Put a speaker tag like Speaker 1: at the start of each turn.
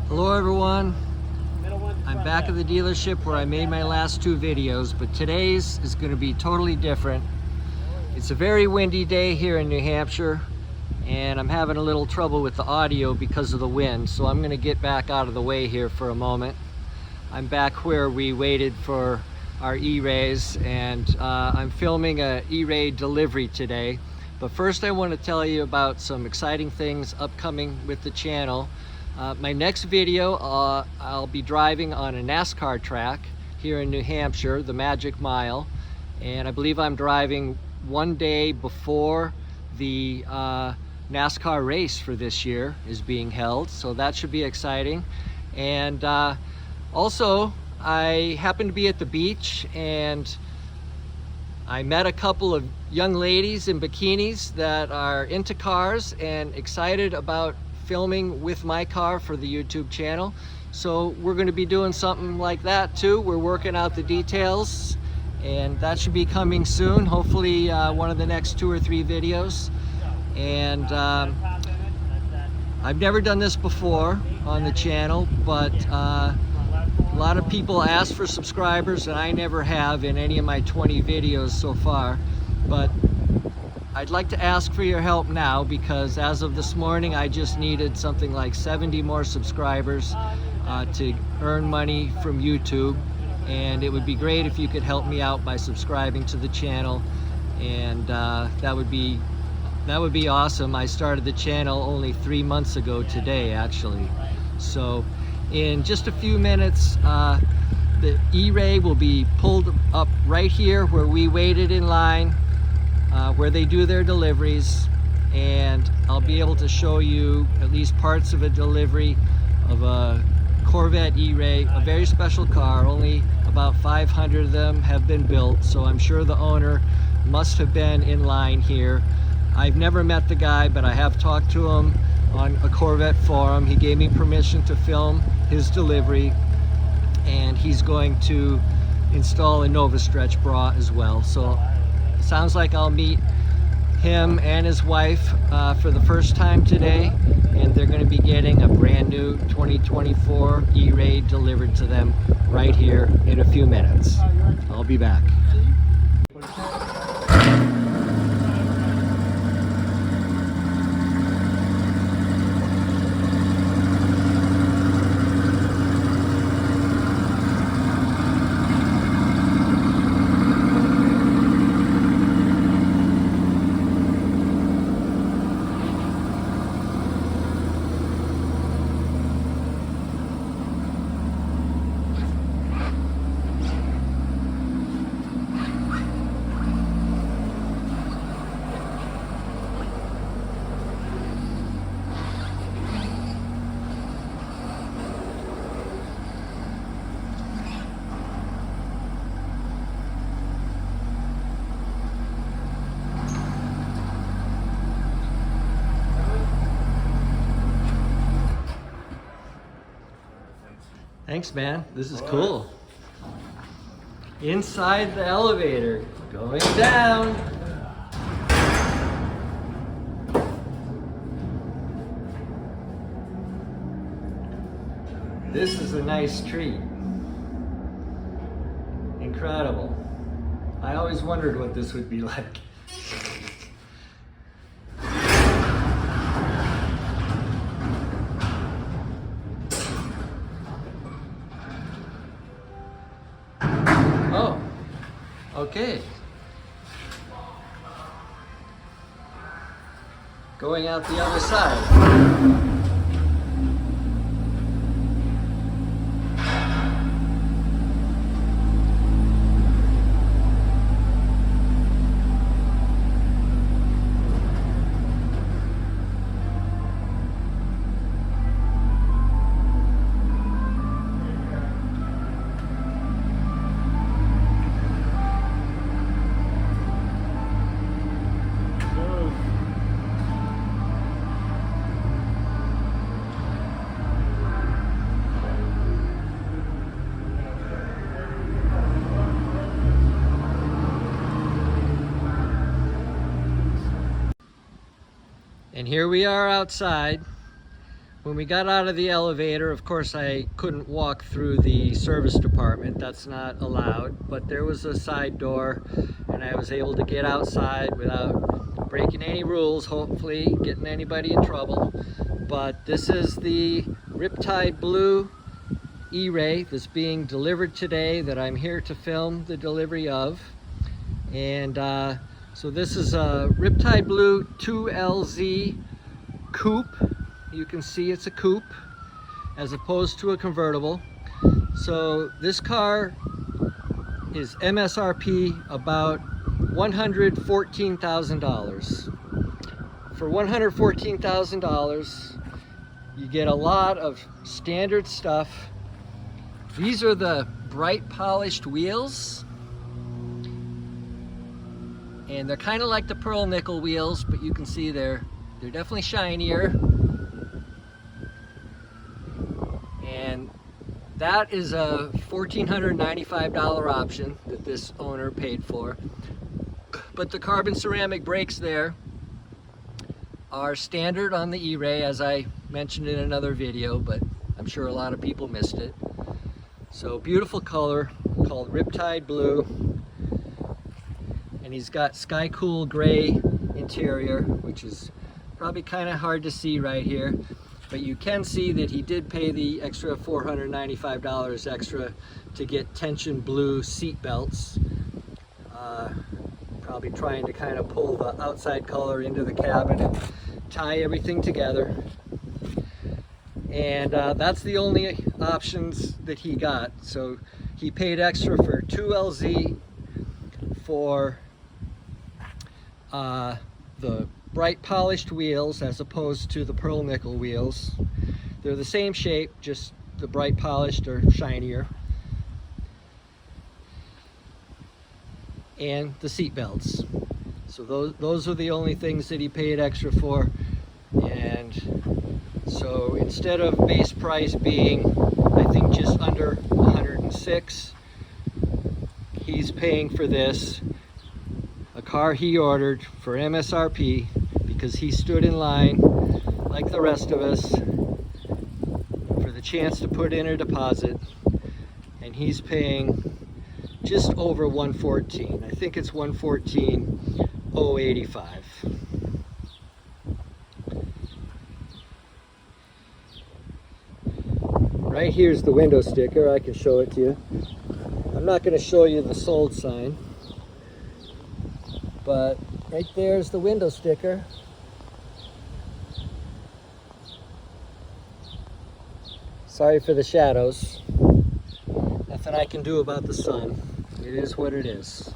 Speaker 1: Hello everyone, I'm back at the dealership where I made my last two videos, but today's is going to be totally different. It's a very windy day here in New Hampshire and I'm having a little trouble with the audio because of the wind, so I'm going to get back out of the way here for a moment. I'm back where we waited for our ERays and I'm filming a ERay delivery today. But first I want to tell you about some exciting things upcoming with the channel. My next video, I'll be driving on a NASCAR track here in New Hampshire, the Magic Mile. And I believe I'm driving one day before the NASCAR race for this year is being held. So that should be exciting. And also, I happened to be at the beach and I met a couple of young ladies in bikinis that are into cars and excited about filming with my car for the YouTube channel. So we're going to be doing something like that too. We're working out the details and that should be coming soon, hopefully one of the next 2 or 3 videos. And I've never done this before on the channel, but a lot of people ask for subscribers and I never have in any of my 20 videos so far. But I'd like to ask for your help now because as of this morning I just needed something like 70 more subscribers to earn money from YouTube, and it would be great if you could help me out by subscribing to the channel, and that would be awesome. I started the channel only 3 months ago today actually. So in just a few minutes the ERay will be pulled up right here where we waited in line, where they do their deliveries, and I'll be able to show you at least parts of a delivery of a Corvette ERay, a very special car. Only about 500 of them have been built, so I'm sure the owner must have been in line here. I've never met the guy, but I have talked to him on a Corvette forum. He gave me permission to film his delivery, and he's going to install a Nova Stretch bra as well. So it sounds like I'll meet him and his wife for the first time today, and they're going to be getting a brand new 2024 ERay delivered to them right here in a few minutes. I'll be back. Thanks, man. This is cool. Inside the elevator, going down. This is a nice treat. Incredible. I always wondered what this would be like. Okay. Going out the other side. And here we are outside. When we got out of the elevator, of course I couldn't walk through the service department. That's not allowed, but there was a side door and I was able to get outside without breaking any rules, hopefully getting anybody in trouble. But this is the Riptide Blue ERay that's being delivered today that I'm here to film the delivery of. And so this is a Riptide Blue 2LZ coupe. You can see it's a coupe as opposed to a convertible. So this car is MSRP about $114,000. For $114,000 you get a lot of standard stuff. These are the bright polished wheels, and they're kind of like the pearl nickel wheels, but you can see they're definitely shinier. And that is a $1,495 option that this owner paid for. But the carbon ceramic brakes there are standard on the ERay, as I mentioned in another video, but I'm sure a lot of people missed it. So beautiful color called Riptide Blue. And he's got sky cool gray interior, which is probably kind of hard to see right here. But you can see that he did pay the extra $495 extra to get tension blue seat belts. Probably trying to kind of pull the outside color into the cabin and tie everything together. And that's the only options that he got. So he paid extra for 2LZ, for the bright polished wheels as opposed to the pearl nickel wheels. They're the same shape, just the bright polished are shinier. And the seat belts. So those are the only things that he paid extra for. And so instead of base price being, I think, just under $106, he's paying for this, a car he ordered for MSRP, because he stood in line like the rest of us for the chance to put in a deposit, and he's paying just over $114. I think it's $114,085. Right here's the window sticker. I can show it to you. I'm not going to show you the sold sign, but right there's the window sticker. Sorry for the shadows. Nothing I can do about the sun. It is what it is.